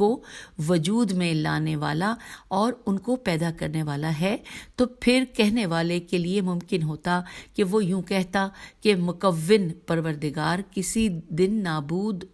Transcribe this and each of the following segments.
کو وجود میں لانے والا اور ان کو پیدا کرنے والا ہے، تو پھر کہنے والے کے لیے ممکن ہوتا کہ وہ یوں کہتا کہ مکون پروردگار کسی دن نابود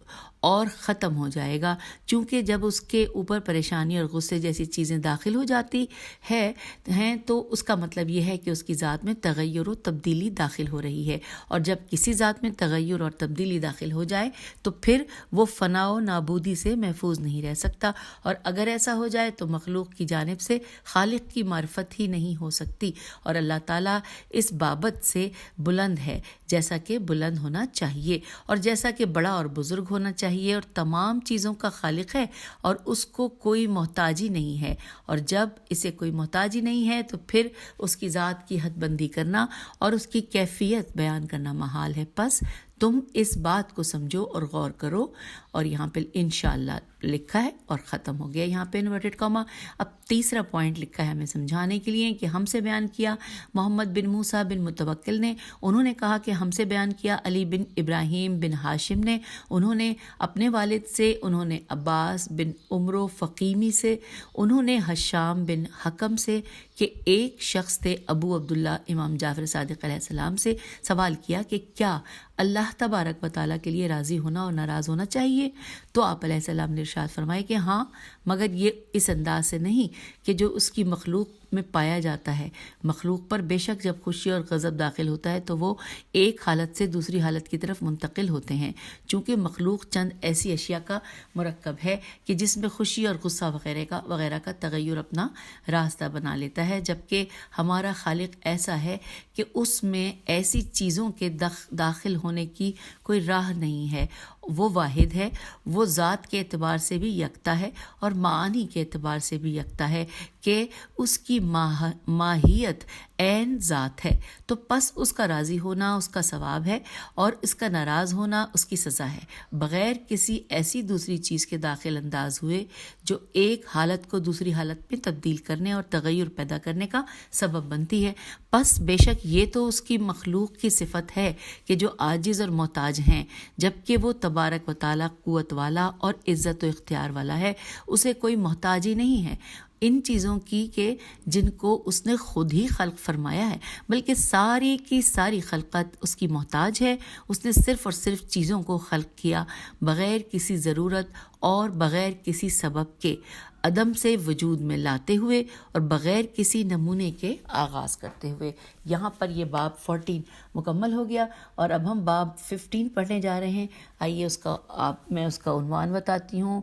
اور ختم ہو جائے گا، چونکہ جب اس کے اوپر پریشانی اور غصے جیسی چیزیں داخل ہو جاتی ہیں تو اس کا مطلب یہ ہے کہ اس کی ذات میں تغیر و تبدیلی داخل ہو رہی ہے، اور جب کسی ذات میں تغیر اور تبدیلی داخل ہو جائے تو پھر وہ فنا و نابودی سے محفوظ نہیں رہ سکتا، اور اگر ایسا ہو جائے تو مخلوق کی جانب سے خالق کی معرفت ہی نہیں ہو سکتی، اور اللہ تعالیٰ اس بابت سے بلند ہے جیسا کہ بلند ہونا چاہیے، اور جیسا کہ بڑا اور بزرگ ہونا چاہیے، اور تمام چیزوں کا خالق ہے اور اس کو کوئی محتاجی نہیں ہے، اور جب اسے کوئی محتاجی نہیں ہے تو پھر اس کی ذات کی حد بندی کرنا اور اس کی کیفیت بیان کرنا محال ہے۔ پس تم اس بات کو سمجھو اور غور کرو، اور یہاں پہ انشاءاللہ لکھا ہے اور ختم ہو گیا یہاں پہ انورٹڈ کاما۔ اب تیسرا پوائنٹ لکھا ہے ہمیں سمجھانے کے لیے کہ ہم سے بیان کیا محمد بن موسیٰ بن متوکل نے، انہوں نے کہا کہ ہم سے بیان کیا علی بن ابراہیم بن ہاشم نے، انہوں نے اپنے والد سے، انہوں نے عباس بن عمرو فقیمی سے، انہوں نے حشام بن حکم سے، کہ ایک شخص تھے ابو عبداللہ امام جعفر صادق علیہ السلام سے سوال کیا کہ کیا اللہ تبارک و تعالیٰ کے لیے راضی ہونا اور ناراض ہونا چاہیے؟ تو آپ علیہ السلام نے ارشاد فرمایا کہ ہاں، مگر یہ اس انداز سے نہیں کہ جو اس کی مخلوق میں پایا جاتا ہے۔ مخلوق پر بے شک جب خوشی اور غضب داخل ہوتا ہے تو وہ ایک حالت سے دوسری حالت کی طرف منتقل ہوتے ہیں، چونکہ مخلوق چند ایسی اشیاء کا مرکب ہے کہ جس میں خوشی اور غصہ وغیرہ کا تغیر اپنا راستہ بنا لیتا ہے، جبکہ ہمارا خالق ایسا ہے کہ اس میں ایسی چیزوں کے داخل ہونے کی کوئی راہ نہیں ہے۔ وہ واحد ہے، وہ ذات کے اعتبار سے بھی یکتا ہے اور معانی کے اعتبار سے بھی یکتا ہے کہ اس کی ماہیت عین ذات ہے، تو پس اس کا راضی ہونا اس کا ثواب ہے اور اس کا ناراض ہونا اس کی سزا ہے، بغیر کسی ایسی دوسری چیز کے داخل انداز ہوئے جو ایک حالت کو دوسری حالت میں تبدیل کرنے اور تغیر پیدا کرنے کا سبب بنتی ہے۔ پس بے شک یہ تو اس کی مخلوق کی صفت ہے کہ جو عاجز اور محتاج ہیں، جبکہ وہ تبارک و تعالیٰ قوت والا اور عزت و اختیار والا ہے، اسے کوئی محتاجی نہیں ہے ان چیزوں کی کہ جن کو اس نے خود ہی خلق فرمایا ہے، بلکہ ساری کی ساری خلقت اس کی محتاج ہے۔ اس نے صرف اور صرف چیزوں کو خلق کیا بغیر کسی ضرورت اور بغیر کسی سبب کے، عدم سے وجود میں لاتے ہوئے اور بغیر کسی نمونے کے آغاز کرتے ہوئے۔ یہاں پر یہ باب 14 مکمل ہو گیا، اور اب ہم باب 15 پڑھنے جا رہے ہیں۔ آئیے میں اس کا عنوان بتاتی ہوں،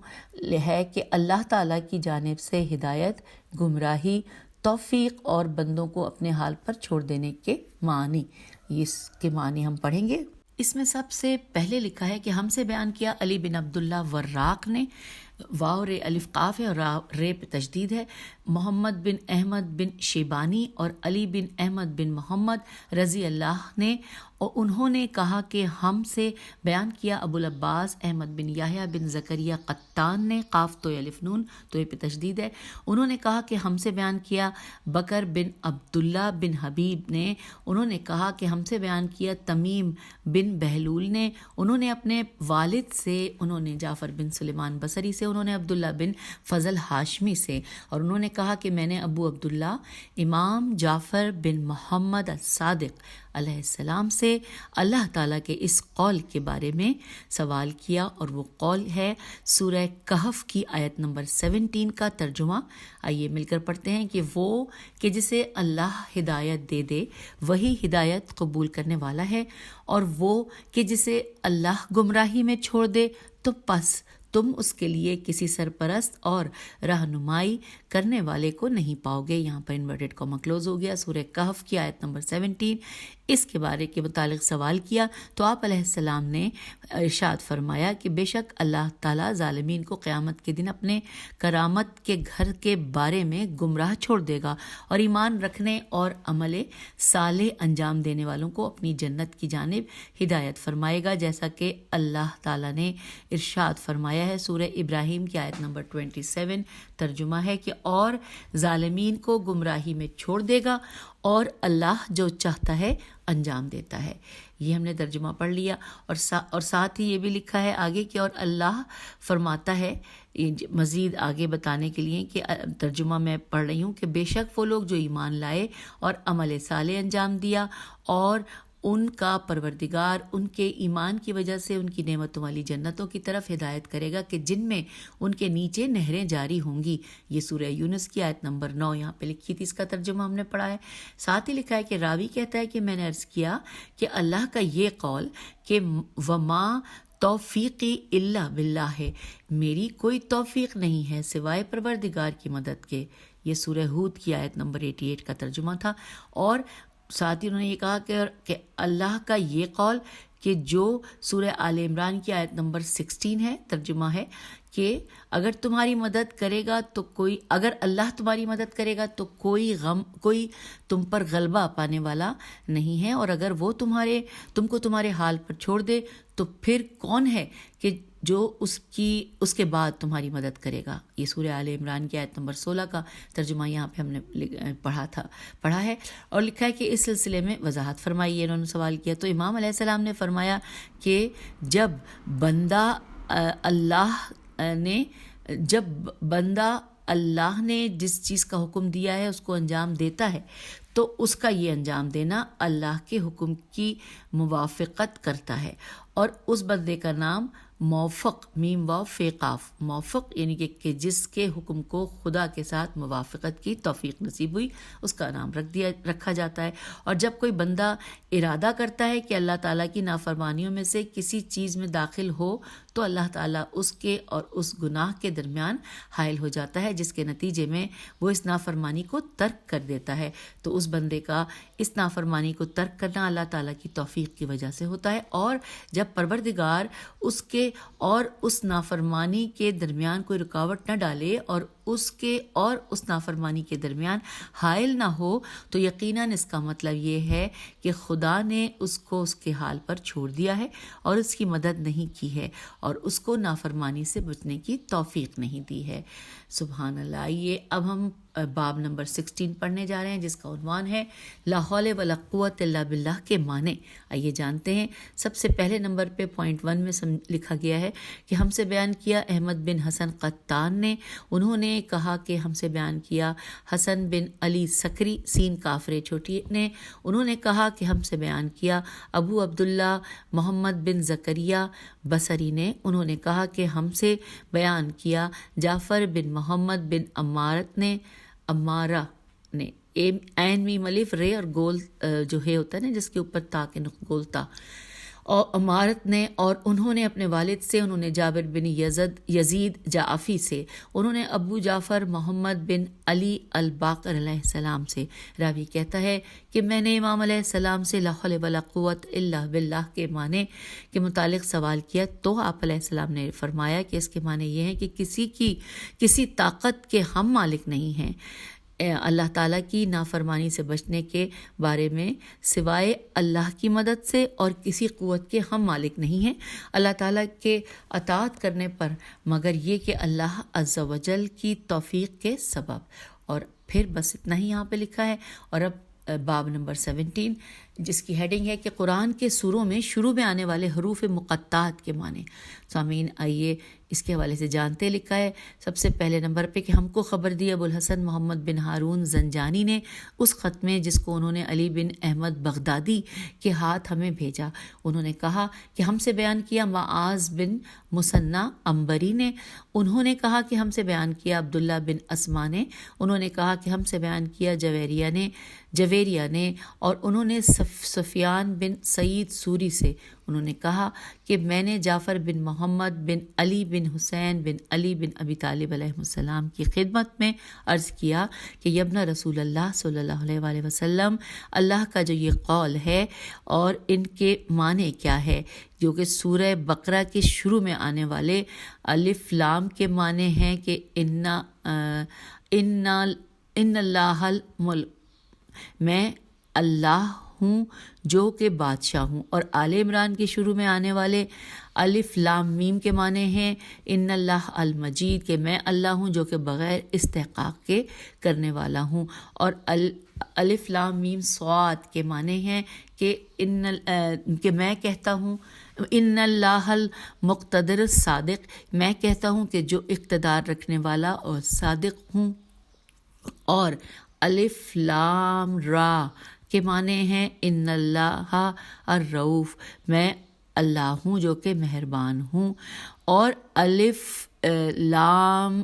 ہے کہ اللہ تعالیٰ کی جانب سے ہدایت، گمراہی، توفیق اور بندوں کو اپنے حال پر چھوڑ دینے کے معنی۔ اس کے معنی ہم پڑھیں گے۔ اس میں سب سے پہلے لکھا ہے کہ ہم سے بیان کیا علی بن عبداللہ وراق نے، واو رے الف قاف ہے اور رے پہ تشدید ہے، محمد بن احمد بن شیبانی اور علی بن احمد بن محمد رضی اللہ نے، اور انہوں نے کہا کہ ہم سے بیان کیا ابو العباس احمد بن یحییٰ بن زکریا قطان نے، قاف تو الف نون تو پہ تشدید ہے، انہوں نے کہا کہ ہم سے بیان کیا بکر بن عبداللہ بن حبیب نے، انہوں نے کہا کہ ہم سے بیان کیا تمیم بن بہلول نے، انہوں نے اپنے والد سے، انہوں نے جعفر بن سلیمان بصری سے، انہوں نے عبداللہ بن فضل ہاشمی سے، اور انہوں نے کہا کہ میں نے ابو عبداللہ امام جعفر بن محمد الصادق علیہ السلام سے اللہ تعالیٰ کے اس قول کے بارے میں سوال کیا، اور وہ قول ہے سورہ کہف کی آیت نمبر 17 کا ترجمہ۔ آئیے مل کر پڑھتے ہیں کہ وہ کہ جسے اللہ ہدایت دے دے وہی ہدایت قبول کرنے والا ہے، اور وہ کہ جسے اللہ گمراہی میں چھوڑ دے تو پس تم اس کے لیے کسی سرپرست اور رہنمائی کرنے والے کو نہیں پاؤ گے۔ یہاں پر انورٹڈ کاما کلوز ہو گیا۔ سورہ کہف کی آیت نمبر 17 اس کے بارے کے متعلق سوال کیا تو آپ علیہ السلام نے ارشاد فرمایا کہ بے شک اللہ تعالیٰ ظالمین کو قیامت کے دن اپنے کرامت کے گھر کے بارے میں گمراہ چھوڑ دے گا، اور ایمان رکھنے اور عمل صالح انجام دینے والوں کو اپنی جنت کی جانب ہدایت فرمائے گا، جیسا کہ اللہ تعالیٰ نے ارشاد فرمایا ہے سورہ ابراہیم کی آیت نمبر 27 ترجمہ ہے کہ اور ظالمین کو گمراہی میں چھوڑ دے گا اور اللہ جو چاہتا ہے انجام دیتا ہے. یہ ہم نے ترجمہ پڑھ لیا. اور ساتھ ہی یہ بھی لکھا ہے آگے کہ اور اللہ فرماتا ہے مزید آگے بتانے کے لیے کہ ترجمہ میں پڑھ رہی ہوں کہ بے شک وہ لوگ جو ایمان لائے اور عمل صالح انجام دیا اور ان کا پروردگار ان کے ایمان کی وجہ سے ان کی نعمتوں والی جنتوں کی طرف ہدایت کرے گا کہ جن میں ان کے نیچے نہریں جاری ہوں گی. یہ سورہ یونس کی آیت نمبر 9 یہاں پہ لکھی تھی. اس کا ترجمہ ہم نے پڑھا ہے. ساتھ ہی لکھا ہے کہ راوی کہتا ہے کہ میں نے عرض کیا کہ اللہ کا یہ قول کہ وما توفیقی الا باللہ ہے، میری کوئی توفیق نہیں ہے سوائے پروردگار کی مدد کے. یہ سورہ ہود کی آیت نمبر 88 کا ترجمہ تھا. اور ساتھ ہی انہوں نے یہ کہا کہ اللہ کا یہ قول کہ جو سورہ آل عمران کی آیت نمبر 16 ہے، ترجمہ ہے کہ اگر تمہاری مدد کرے گا تو اگر اللہ تمہاری مدد کرے گا تو کوئی تم پر غلبہ پانے والا نہیں ہے، اور اگر وہ تم کو تمہارے حال پر چھوڑ دے تو پھر کون ہے کہ جو اس کے بعد تمہاری مدد کرے گا. یہ سورہ آل عمران کی آیت نمبر 16 کا ترجمہ یہاں پہ ہم نے پڑھا ہے. اور لکھا ہے کہ اس سلسلے میں وضاحت فرمائی ہے. انہوں نے سوال کیا تو امام علیہ السلام نے فرمایا کہ جب بندہ اللہ نے جس چیز کا حکم دیا ہے اس کو انجام دیتا ہے تو اس کا یہ انجام دینا اللہ کے حکم کی موافقت کرتا ہے. اور اس بندے کا نام موفق، میم واو فے قاف، موفق یعنی کہ جس کے حکم کو خدا کے ساتھ موافقت کی توفیق نصیب ہوئی، اس کا نام رکھا جاتا ہے. اور جب کوئی بندہ ارادہ کرتا ہے کہ اللہ تعالیٰ کی نافرمانیوں میں سے کسی چیز میں داخل ہو تو اللہ تعالیٰ اس کے اور اس گناہ کے درمیان حائل ہو جاتا ہے، جس کے نتیجے میں وہ اس نافرمانی کو ترک کر دیتا ہے. تو اس بندے کا اس نافرمانی کو ترک کرنا اللہ تعالیٰ کی توفیق کی وجہ سے ہوتا ہے. اور جب پروردگار اس کے اور اس نافرمانی کے درمیان کوئی رکاوٹ نہ ڈالے اور اس نافرمانی کے درمیان حائل نہ ہو تو یقیناً اس کا مطلب یہ ہے کہ خدا نے اس کو اس کے حال پر چھوڑ دیا ہے اور اس کی مدد نہیں کی ہے اور اس کو نافرمانی سے بچنے کی توفیق نہیں دی ہے. سبحان اللہ. یہ اب ہم باب نمبر 16 پڑھنے جا رہے ہیں جس کا عنوان ہے لا حول ولا قوت الا باللہ کے معنی. آئیے جانتے ہیں. سب سے پہلے نمبر پہ پوائنٹ 1 میں لکھا گیا ہے کہ ہم سے بیان کیا احمد بن حسن قطان نے، انہوں نے کہا کہ ہم سے بیان کیا حسن بن علی سکری سین کافر چھوٹی نے، انہوں نے کہا کہ ہم سے بیان کیا ابو عبداللہ محمد بن زکریہ بصری نے، انہوں نے کہا کہ ہم سے بیان کیا جعفر بن محمد بن امارہ نے عین میم الف رے اور گول جو ہے ہوتا ہے نا جس کے اوپر تا کے گولتا، اور امارت نے، اور انہوں نے اپنے والد سے، انہوں نے جابر بن یزید جعفی سے، انہوں نے ابو جعفر محمد بن علی الباقر علیہ السلام سے. راوی کہتا ہے کہ میں نے امام علیہ السلام سے لا حول ولا قوت الا باللہ کے معنی کے متعلق سوال کیا تو آپ علیہ السلام نے فرمایا کہ اس کے معنی یہ ہے کہ کسی طاقت کے ہم مالک نہیں ہیں اللہ تعالیٰ کی نافرمانی سے بچنے کے بارے میں سوائے اللہ کی مدد سے، اور کسی قوت کے ہم مالک نہیں ہیں اللہ تعالیٰ کے اطاعت کرنے پر مگر یہ کہ اللہ عز و جل کی توفیق کے سبب. اور پھر بس اتنا ہی یہاں پہ لکھا ہے. اور اب باب نمبر 17 جس کی ہیڈنگ ہے کہ قرآن کے سوروں میں شروع میں آنے والے حروف مقطعات کے معنی. سامعین آئیے اس کے حوالے سے جانتے. لکھا ہے سب سے پہلے نمبر پہ کہ ہم کو خبر دی ابو الحسن محمد بن ہارون زنجانی نے اس خط میں جس کو انہوں نے علی بن احمد بغدادی کے ہاتھ ہمیں بھیجا. انہوں نے کہا کہ ہم سے بیان کیا معاذ بن مثنی عنبری نے، انہوں نے کہا کہ ہم سے بیان کیا عبداللہ بن اسما نے، انہوں نے کہا کہ ہم سے بیان کیا جویریہ نے، اور انہوں نے سفیان بن سعید سوری سے انہوں نے کہا کہ میں نے جعفر بن محمد بن علی بن حسین بن علی بن ابی طالب علیہ السلام کی خدمت میں عرض کیا کہ یبن رسول اللہ صلی اللہ علیہ وآلہ وسلم، اللہ کا جو یہ قول ہے اور ان کے معنی کیا ہے جو کہ سورہ بقرہ کے شروع میں آنے والے الف لام کے معنی ہیں کہ ان اللہ الملک، میں اللہ ہوں جو کہ بادشاہ ہوں، اور آل عمران کے شروع میں آنے والے الف لام میم کے معنی ہیں ان اللہ المجید کہ میں اللہ ہوں جو کہ بغیر استحقاق کے کرنے والا ہوں، اور الف لام میم صاد کے معنی ہیں کہ کہ میں کہتا ہوں ان اللہ المقتدر صادق، میں کہتا ہوں کہ جو اقتدار رکھنے والا اور صادق ہوں. اور الف لام را کے معنی ہیں ان اللہ الرؤوف، میں اللہ ہوں جو کہ مہربان ہوں. اور الف لام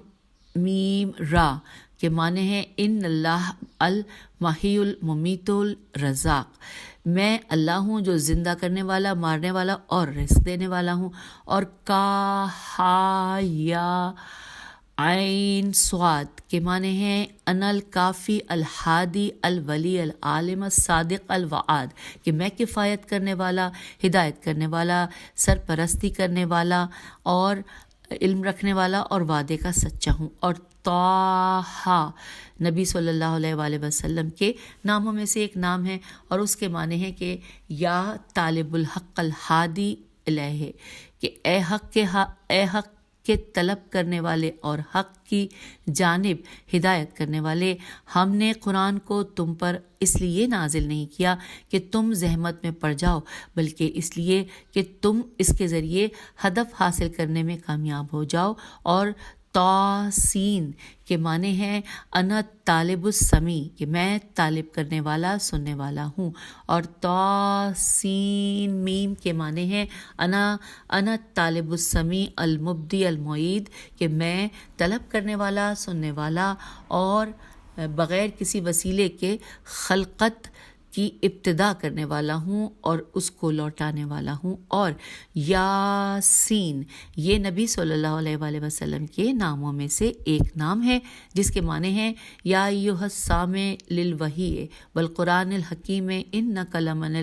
میم را کے معنی ہیں ان اللہ المحی الممیت الرزاق، میں اللہ ہوں جو زندہ کرنے والا، مارنے والا اور رزق دینے والا ہوں. اور کا ہا یا عین صاد کے معنی ہیں انا الکافی الہادی الولی العالم الصادق الوعاد، کہ میں کفایت کرنے والا، ہدایت کرنے والا، سرپرستی کرنے والا اور علم رکھنے والا اور وعدے کا سچا ہوں. اور طٰہٰ نبی صلی اللہ علیہ وآلہ وسلم کے ناموں میں سے ایک نام ہے، اور اس کے معنی ہے کہ یا طالب الحق الہادی الیہ، کہ اے حق کے طلب کرنے والے اور حق کی جانب ہدایت کرنے والے، ہم نے قرآن کو تم پر اس لیے نازل نہیں کیا کہ تم زحمت میں پڑ جاؤ، بلکہ اس لیے کہ تم اس کے ذریعے ہدف حاصل کرنے میں کامیاب ہو جاؤ. اور توسین کے معنی ہے انا طالب السمیع، کہ میں طالب کرنے والا، سننے والا ہوں. اور توسین میم کے معنی ہے انا طالب السمیع المبدی المعید، کہ میں طلب کرنے والا، سننے والا اور بغیر کسی وسیلے کے خلقت کی ابتدا کرنے والا ہوں اور اس کو لوٹانے والا ہوں. اور یاسین یہ نبی صلی اللہ علیہ وآلہ وسلم کے ناموں میں سے ایک نام ہے، جس کے معنی ہیں یا ایھا السامع للوحی والقرآن الحکیم انک لمن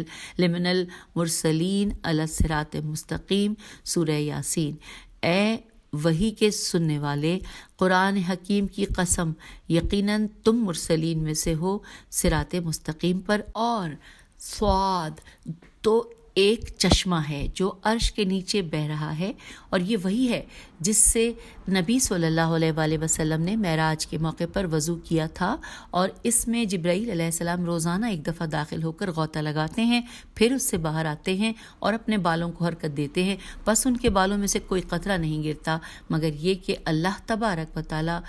المرسلین علی الصراط المستقیم. سورہ یاسین. اے وحی کے سننے والے، قرآن حکیم کی قسم، یقیناً تم مرسلین میں سے ہو صراط مستقیم پر. اور صاد تو ایک چشمہ ہے جو عرش کے نیچے بہہ رہا ہے، اور یہ وہی ہے جس سے نبی صلی اللہ علیہ وآلہ وسلم نے معراج کے موقع پر وضو کیا تھا. اور اس میں جبرائیل علیہ السلام روزانہ ایک دفعہ داخل ہو کر غوطہ لگاتے ہیں، پھر اس سے باہر آتے ہیں اور اپنے بالوں کو حرکت دیتے ہیں. بس ان کے بالوں میں سے کوئی قطرہ نہیں گرتا، مگر یہ کہ اللہ تبارک و تعالیٰ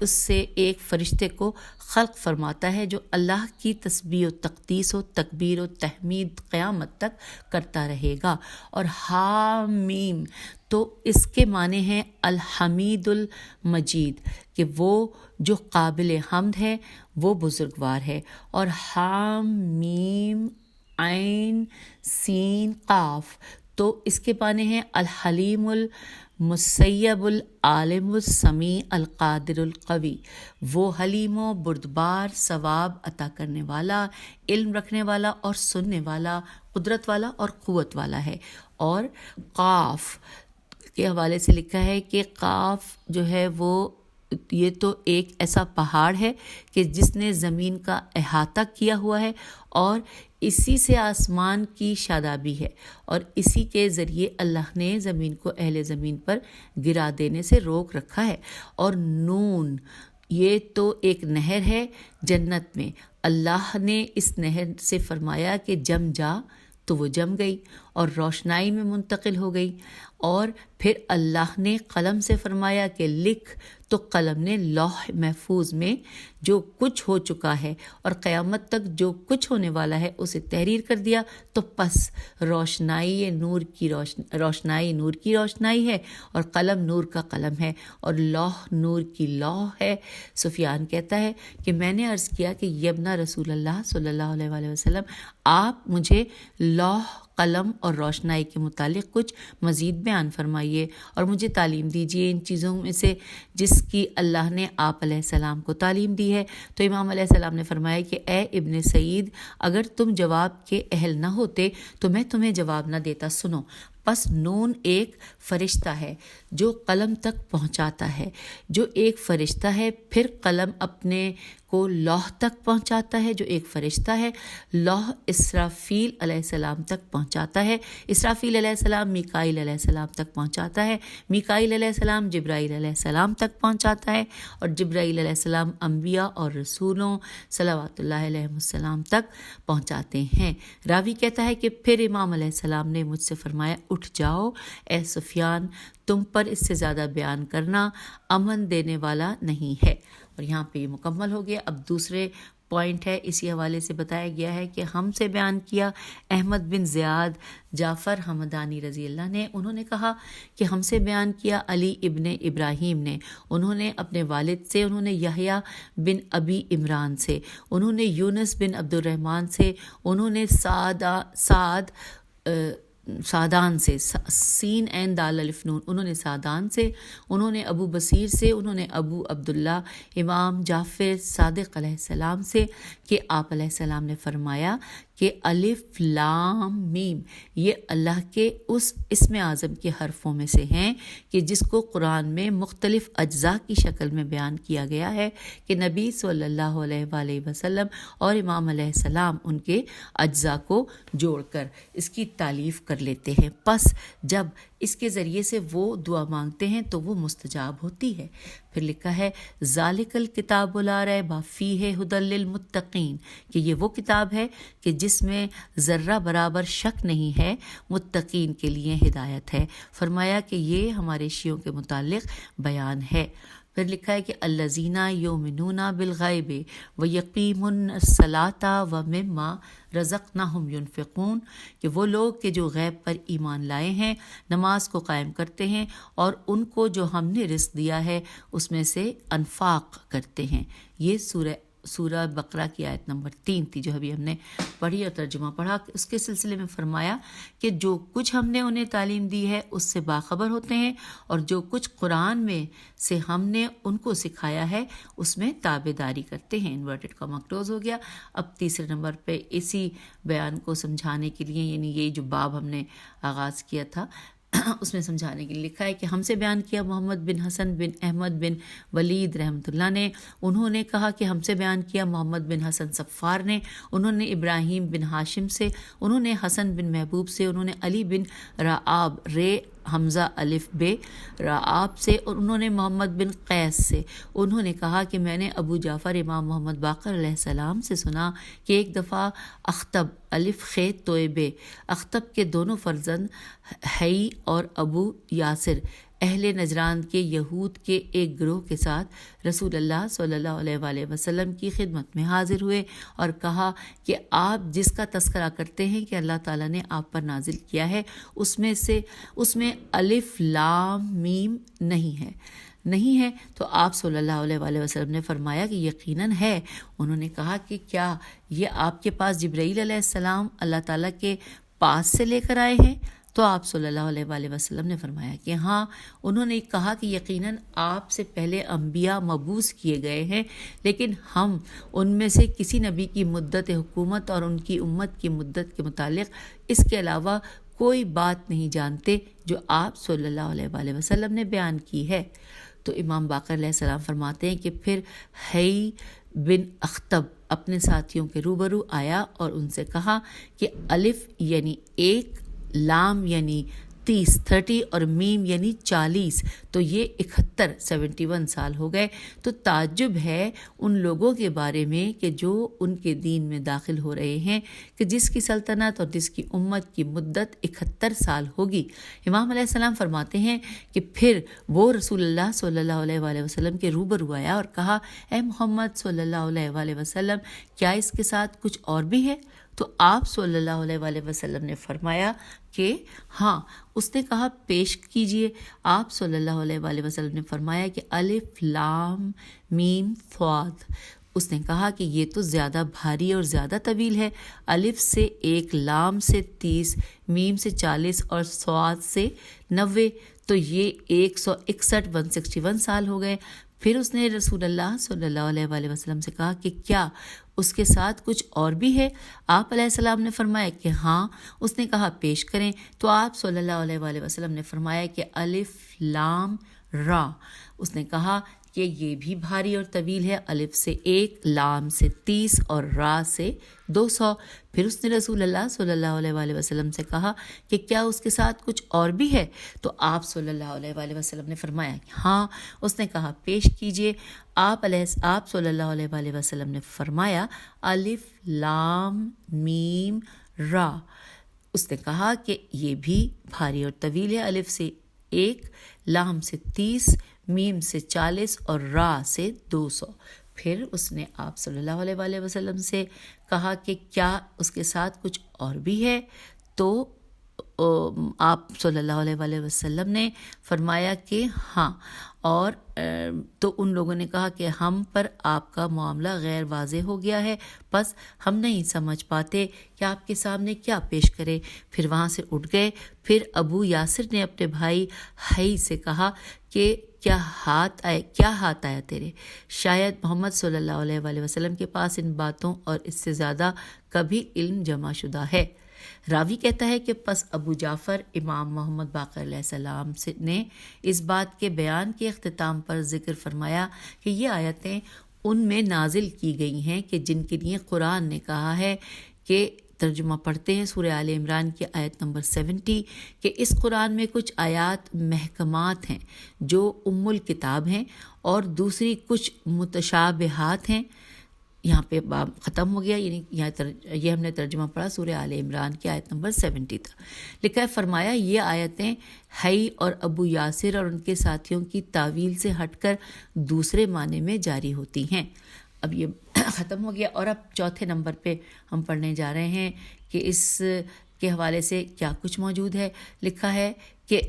اس سے ایک فرشتے کو خلق فرماتا ہے جو اللہ کی تسبیح و تقدیس و تکبیر و تحمید قیامت تک کرتا رہے گا. اور حامیم تو اس کے معنی ہیں الحمید المجید، کہ وہ جو قابل حمد ہے، وہ بزرگوار ہے. اور حامیم عین سین قاف تو اس کے معنی ہیں الحلیم المسیب العالم السمیع القادر القوی، وہ حلیم و بردبار، ثواب عطا کرنے والا، علم رکھنے والا اور سننے والا، قدرت والا اور قوت والا ہے. اور قاف کے حوالے سے لکھا ہے کہ قاف جو ہے وہ یہ تو ایک ایسا پہاڑ ہے کہ جس نے زمین کا احاطہ کیا ہوا ہے، اور اسی سے آسمان کی شادابی ہے، اور اسی کے ذریعے اللہ نے زمین کو اہل زمین پر گرا دینے سے روک رکھا ہے. اور نون یہ تو ایک نہر ہے جنت میں، اللہ نے اس نہر سے فرمایا کہ جم جا تو وہ جم گئی اور روشنائی میں منتقل ہو گئی. اور پھر اللہ نے قلم سے فرمایا کہ لکھ، تو قلم نے لوح محفوظ میں جو کچھ ہو چکا ہے اور قیامت تک جو کچھ ہونے والا ہے اسے تحریر کر دیا. تو پس روشنائی نور کی روشنائی ہے، اور قلم نور کا قلم ہے، اور لوح نور کی لوح ہے. سفیان کہتا ہے کہ میں نے عرض کیا کہ یبنا رسول اللہ صلی اللہ علیہ وآلہ وسلم، آپ مجھے لوح، قلم اور روشنائی کے متعلق کچھ مزید بیان فرمائیے اور مجھے تعلیم دیجیے ان چیزوں میں سے جس کی اللہ نے آپ علیہ السلام کو تعلیم دی ہے. تو امام علیہ السلام نے فرمایا کہ اے ابن سعید، اگر تم جواب کے اہل نہ ہوتے تو میں تمہیں جواب نہ دیتا. سنو، پس نون ایک فرشتہ ہے جو قلم تک پہنچاتا ہے، جو ایک فرشتہ ہے. پھر قلم اپنے کو لوح تک پہنچاتا ہے جو ایک فرشتہ ہے. لوح اسرافیل علیہ السلام تک پہنچاتا ہے. اسرافیل علیہ السلام میکائیل علیہ السلام تک پہنچاتا ہے. میکائیل علیہ السلام جبرائیل علیہ السلام تک پہنچاتا ہے اور جبرائیل علیہ السلام انبیاء اور رسولوں صلوات اللہ علیہ السلام تک پہنچاتے ہیں. راوی کہتا ہے کہ پھر امام علیہ السلام نے مجھ سے فرمایا اٹھ جاؤ اے سفیان، تم پر اس سے زیادہ بیان کرنا امن دینے والا نہیں ہے. اور یہاں پہ یہ مکمل ہو گیا. اب دوسرے پوائنٹ ہے، اسی حوالے سے بتایا گیا ہے کہ ہم سے بیان کیا احمد بن زیاد جعفر حمدانی رضی اللہ نے. انہوں نے کہا کہ ہم سے بیان کیا علی ابن ابراہیم نے، انہوں نے اپنے والد سے، انہوں نے یحییٰ بن ابی عمران سے، انہوں نے یونس بن عبد الرحمن سے، انہوں نے سعدان سے، سین عین دال الف نون، انہوں نے سعدان سے، انہوں نے ابو بصیر سے، انہوں نے ابو عبداللہ امام جعفر صادق علیہ السلام سے کہ آپ علیہ السلام نے فرمایا کہ الف لام میم یہ اللہ کے اس اسم اعظم کے حرفوں میں سے ہیں کہ جس کو قرآن میں مختلف اجزاء کی شکل میں بیان کیا گیا ہے کہ نبی صلی اللہ علیہ وآلہ وسلم اور امام علیہ السلام ان کے اجزاء کو جوڑ کر اس کی تالیف کر لیتے ہیں. پس جب اس کے ذریعے سے وہ دعا مانگتے ہیں تو وہ مستجاب ہوتی ہے. پھر لکھا ہے ذالک الکتاب لا ریب فیہ ھدی للمتقین کہ یہ وہ کتاب ہے کہ جس میں ذرہ برابر شک نہیں ہے، متقین کے لیے ہدایت ہے. فرمایا کہ یہ ہمارے شیعوں کے متعلق بیان ہے. پھر لکھا ہے کہ الذین یؤمنون بالغیب ویقیمون الصلاۃ ومما رزقناہم ینفقون کہ وہ لوگ کہ جو غیب پر ایمان لائے ہیں، نماز کو قائم کرتے ہیں اور ان کو جو ہم نے رزق دیا ہے اس میں سے انفاق کرتے ہیں. یہ سورہ بقرہ کی آیت نمبر 3 تھی جو ابھی ہم نے پڑھی اور ترجمہ پڑھا. اس کے سلسلے میں فرمایا کہ جو کچھ ہم نے انہیں تعلیم دی ہے اس سے باخبر ہوتے ہیں اور جو کچھ قرآن میں سے ہم نے ان کو سکھایا ہے اس میں تابع داری کرتے ہیں. انورٹڈ کاما کلوز ہو گیا. اب تیسرے نمبر پہ اسی بیان کو سمجھانے کے لیے، یعنی یہ جو باب ہم نے آغاز کیا تھا اس میں سمجھانے کے لیے لکھا ہے کہ ہم سے بیان کیا محمد بن حسن بن احمد بن ولید رحمۃ اللہ نے. انہوں نے کہا کہ ہم سے بیان کیا محمد بن حسن صفار نے، انہوں نے ابراہیم بن ہاشم سے، انہوں نے حسن بن محبوب سے، انہوں نے علی بن رعاب رے حمزہ الف بے رعاب سے، اور انہوں نے محمد بن قیس سے. انہوں نے کہا کہ میں نے ابو جعفر امام محمد باقر علیہ السلام سے سنا کہ ایک دفعہ اختب الف خیت توئبے اختب کے دونوں فرزند حی اور ابو یاسر اہل نجران کے یہود کے ایک گروہ کے ساتھ رسول اللہ صلی اللہ علیہ وآلہ وسلم کی خدمت میں حاضر ہوئے اور کہا کہ آپ جس کا تذکرہ کرتے ہیں کہ اللہ تعالیٰ نے آپ پر نازل کیا ہے اس میں الف لام میم نہیں ہے. تو آپ صلی اللہ علیہ وآلہ وسلم نے فرمایا کہ یقیناً ہے. انہوں نے کہا کہ کیا یہ آپ کے پاس جبرائیل علیہ السلام اللہ تعالیٰ کے پاس سے لے کر آئے ہیں؟ تو آپ صلی اللہ علیہ وآلہ وسلم نے فرمایا کہ ہاں. انہوں نے کہا کہ یقیناً آپ سے پہلے انبیاء مبعوث کیے گئے ہیں، لیکن ہم ان میں سے کسی نبی کی مدت حکومت اور ان کی امت کی مدت کے متعلق اس کے علاوہ کوئی بات نہیں جانتے جو آپ صلی اللہ علیہ وآلہ وسلم نے بیان کی ہے. تو امام باقر علیہ السلام فرماتے ہیں کہ پھر حی بن اختب اپنے ساتھیوں کے روبرو آیا اور ان سے کہا کہ الف یعنی 1، لام یعنی 30 اور میم یعنی 40، تو یہ 71 سال ہو گئے. تو تعجب ہے ان لوگوں کے بارے میں کہ جو ان کے دین میں داخل ہو رہے ہیں کہ جس کی سلطنت اور جس کی امت کی مدت 71 سال ہوگی. امام علیہ السلام فرماتے ہیں کہ پھر وہ رسول اللہ صلی اللہ علیہ وآلہ وسلم کے روبرو آیا اور کہا اے محمد صلی اللہ علیہ وآلہ وسلم کیا اس کے ساتھ کچھ اور بھی ہے؟ تو آپ صلی اللہ علیہ وآلہ وسلم نے فرمایا کہ ہاں. اس نے کہا پیش کیجئے. آپ صلی اللہ علیہ وآلہ وسلم نے فرمایا کہ الف لام میم صاد. اس نے کہا کہ یہ تو زیادہ بھاری اور زیادہ طویل ہے. الف سے 1، لام سے 30، میم سے 40 اور صاد سے 90، تو یہ 161 سال ہو گئے. پھر اس نے رسول اللہ صلی اللہ علیہ وآلہ وسلم سے کہا کہ کیا اس کے ساتھ کچھ اور بھی ہے؟ آپ علیہ السلام نے فرمایا کہ ہاں. اس نے کہا پیش کریں. تو آپ صلی اللہ علیہ وآلہ وسلم نے فرمایا کہ الف لام را. اس نے کہا کہ یہ بھی بھاری اور طویل ہے، الف سے 1، لام سے 30 اور را سے 200۔ پھر اس نے رسول اللہ صلی اللہ علیہ وآلہ وسلم سے کہا کہ کیا اس کے ساتھ کچھ اور بھی ہے؟ تو آپ صلی اللہ علیہ وآلہ وسلم نے فرمایا کہ ہاں۔ اس نے کہا پیش کیجئے۔ آپ صلی اللہ علیہ وآلہ وسلم نے فرمایا الف لام میم را۔ اس نے کہا کہ یہ بھی بھاری اور طویل ہے، الف سے 1، لام سے 30، میم سے 40 اور را سے 200۔ پھر اس نے آپ صلی اللہ علیہ وآلہ وسلم سے کہا کہ کیا اس کے ساتھ کچھ اور بھی ہے؟ تو آپ صلی اللہ علیہ وآلہ وسلم نے فرمایا کہ ہاں۔ اور تو ان لوگوں نے کہا کہ ہم پر آپ کا معاملہ غیر واضح ہو گیا ہے، بس ہم نہیں سمجھ پاتے کہ آپ کے سامنے کیا پیش کرے۔ پھر وہاں سے اٹھ گئے۔ پھر ابو یاسر نے اپنے بھائی حی سے کہا کہ کیا ہاتھ آیا تیرے؟ شاید محمد صلی اللہ علیہ وآلہ وسلم کے پاس ان باتوں اور اس سے زیادہ کبھی علم جمع شدہ ہے۔ راوی کہتا ہے کہ پس ابو جعفر امام محمد باقر علیہ السلام نے اس بات کے بیان کے اختتام پر ذکر فرمایا کہ یہ آیتیں ان میں نازل کی گئی ہیں کہ جن کے لیے قرآن نے کہا ہے کہ ترجمہ پڑھتے ہیں سورہ آل عمران کی آیت نمبر 70 کہ اس قرآن میں کچھ آیات محکمات ہیں جو ام الکتاب ہیں اور دوسری کچھ متشابہات ہیں۔ یہاں پہ باب ختم ہو گیا، یعنی یہ ہم نے ترجمہ پڑھا سورہ آل عمران کی آیت نمبر 70 تک۔ لکھا ہے فرمایا یہ آیتیں حی اور ابو یاسر اور ان کے ساتھیوں کی تعویل سے ہٹ کر دوسرے معنی میں جاری ہوتی ہیں۔ اب یہ ختم ہو گیا اور اب چوتھے نمبر پہ ہم پڑھنے جا رہے ہیں کہ اس کے حوالے سے کیا کچھ موجود ہے۔ لکھا ہے کہ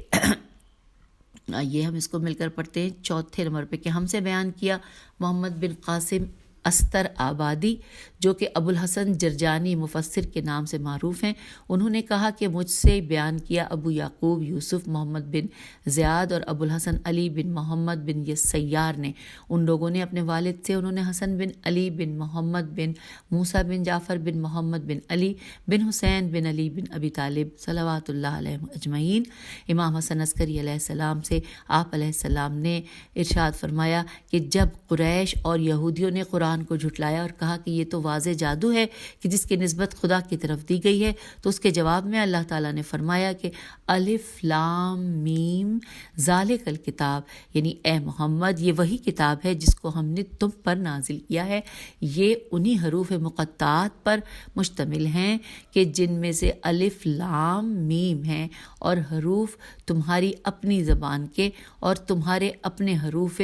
یہ ہم اس کو مل کر پڑھتے ہیں چوتھے نمبر پہ کہ ہم سے بیان کیا محمد بن قاسم استر آبادی جو کہ ابو الحسن جرجانی مفسر کے نام سے معروف ہیں، انہوں نے کہا کہ مجھ سے بیان کیا ابو یعقوب یوسف محمد بن زیاد اور ابو الحسن علی بن محمد بن سیار نے، ان لوگوں نے اپنے والد سے انہوں نے حسن بن علی بن محمد بن موسیٰ بن جعفر بن محمد بن علی بن حسین بن علی بن ابی طالب صلوات اللہ علیہ اجمعین امام حسن عسکری علیہ السلام سے آپ علیہ السلام نے ارشاد فرمایا کہ جب قریش اور یہودیوں نے قرآن کو جھٹلایا اور کہا کہ یہ تو واضح جادو ہے کہ جس کی نسبت خدا کی طرف دی گئی ہے، تو اس کے جواب میں اللہ تعالیٰ نے فرمایا کہ الف لام میم ذالک الکتاب، یعنی اے محمد یہ وہی کتاب ہے جس کو ہم نے تم پر نازل کیا ہے، یہ انہی حروف مقطعات پر مشتمل ہیں کہ جن میں سے الف لام میم ہیں، اور حروف تمہاری اپنی زبان کے اور تمہارے اپنے حروف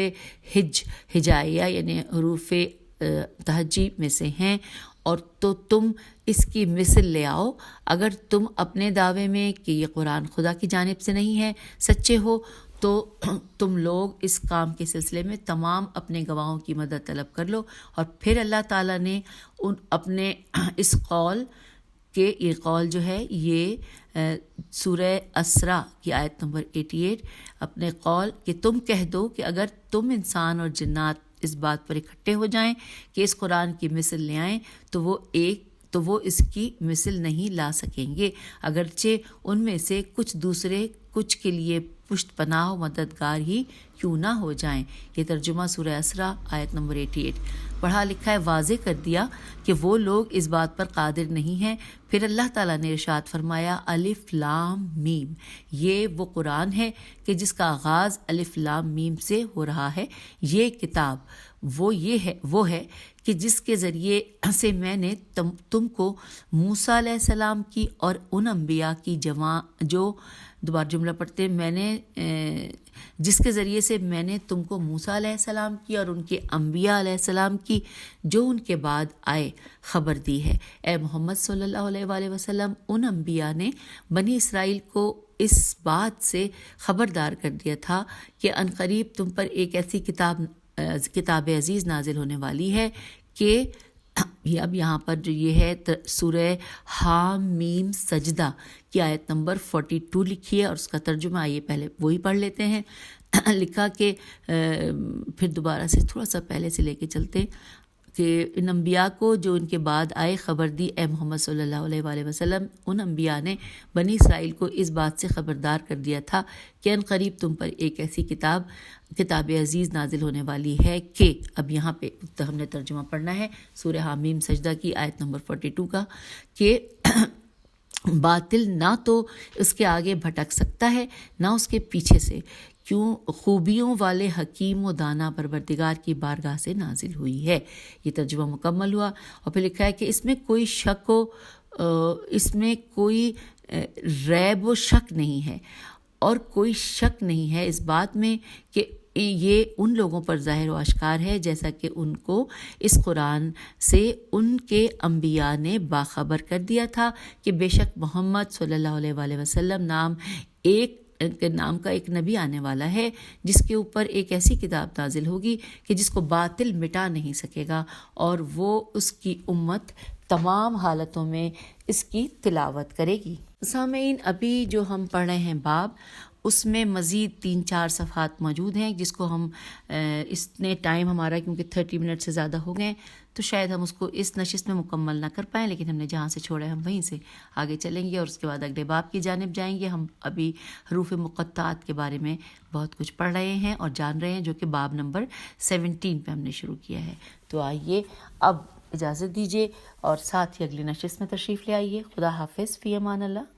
ہجائیہ یعنی حروف تہجی میں سے ہیں، اور تو تم اس کی مثل لے آؤ اگر تم اپنے دعوے میں کہ یہ قرآن خدا کی جانب سے نہیں ہے سچے ہو، تو تم لوگ اس کام کے سلسلے میں تمام اپنے گواہوں کی مدد طلب کر لو۔ اور پھر اللہ تعالیٰ نے اپنے اس قول کہ یہ قول جو ہے یہ سورہ اسراء کی آیت نمبر 88 اپنے قول کہ تم کہہ دو کہ اگر تم انسان اور جنات اس بات پر اکٹھے ہو جائیں کہ اس قرآن کی مثل لے آئیں تو وہ اس کی مثل نہیں لا سکیں گے، اگرچہ ان میں سے کچھ دوسرے کچھ کے لیے پشت پناہ و مددگار ہی کیوں نہ ہو جائیں۔ یہ ترجمہ سورہ اسراء آیت نمبر 88 پڑھا لکھا ہے، واضح کر دیا کہ وہ لوگ اس بات پر قادر نہیں ہیں۔ پھر اللہ تعالیٰ نے ارشاد فرمایا الف لام میم، یہ وہ قرآن ہے کہ جس کا آغاز الف لام میم سے ہو رہا ہے۔ یہ کتاب وہ ہے کہ جس کے ذریعے سے میں نے تم کو موسیٰ علیہ السلام کی اور ان انبیاء کی جو دوبارہ جملہ پڑھتے جس کے ذریعے سے میں نے تم کو موسیٰ علیہ السلام کی اور ان کے انبیاء علیہ السلام کی جو ان کے بعد آئے خبر دی ہے۔ اے محمد صلی اللہ علیہ وآلہ وسلم، ان انبیاء نے بنی اسرائیل کو اس بات سے خبردار کر دیا تھا کہ عنقریب تم پر ایک ایسی کتاب عزیز نازل ہونے والی ہے کہ اب یہاں پر جو یہ ہے سورہ حام میم سجدہ کی آیت نمبر 42 لکھی ہے اور اس کا ترجمہ آئیے پہلے وہی پڑھ لیتے ہیں۔ لکھا کہ پھر دوبارہ سے تھوڑا سا پہلے سے لے کے چلتے کہ ان انبیاء کو جو ان کے بعد آئے خبر دی اے محمد صلی اللہ علیہ وآلہ وسلم، ان انبیاء نے بنی اسرائیل کو اس بات سے خبردار کر دیا تھا کہ ان قریب تم پر ایک ایسی کتاب عزیز نازل ہونے والی ہے کہ، اب یہاں پہ ہم نے ترجمہ پڑھنا ہے سورہ حامیم سجدہ کی آیت نمبر 42 کا، کہ باطل نہ تو اس کے آگے بھٹک سکتا ہے نہ اس کے پیچھے سے، کیوں خوبیوں والے حکیم و دانا پروردگار کی بارگاہ سے نازل ہوئی ہے۔ یہ ترجمہ مکمل ہوا، اور پھر لکھا ہے کہ اس میں کوئی شک اس میں کوئی ریب و شک نہیں ہے، اور کوئی شک نہیں ہے اس بات میں کہ یہ ان لوگوں پر ظاہر و آشکار ہے جیسا کہ ان کو اس قرآن سے ان کے انبیاء نے باخبر کر دیا تھا کہ بے شک محمد صلی اللہ علیہ وآلہ وسلم نام کا ایک نبی آنے والا ہے، جس کے اوپر ایک ایسی کتاب نازل ہوگی کہ جس کو باطل مٹا نہیں سکے گا، اور وہ اس کی امت تمام حالتوں میں اس کی تلاوت کرے گی۔ سامعین، ابھی جو ہم پڑھ رہے ہیں باب، اس میں مزید 3-4 صفحات موجود ہیں جس کو ہم اس نے ٹائم ہمارا کیونکہ 30 منٹ سے زیادہ ہو گئے تو شاید ہم اس کو اس نشست میں مکمل نہ کر پائیں، لیکن ہم نے جہاں سے چھوڑا ہے ہم وہیں سے آگے چلیں گے اور اس کے بعد اگلے باب کی جانب جائیں گے۔ ہم ابھی حروف مقطعات کے بارے میں بہت کچھ پڑھ رہے ہیں اور جان رہے ہیں، جو کہ باب نمبر 17 پہ ہم نے شروع کیا ہے۔ تو آئیے اب اجازت دیجیے اور ساتھ ہی اگلی نشست میں تشریف لے آئیے۔ خدا حافظ، فی امان اللہ۔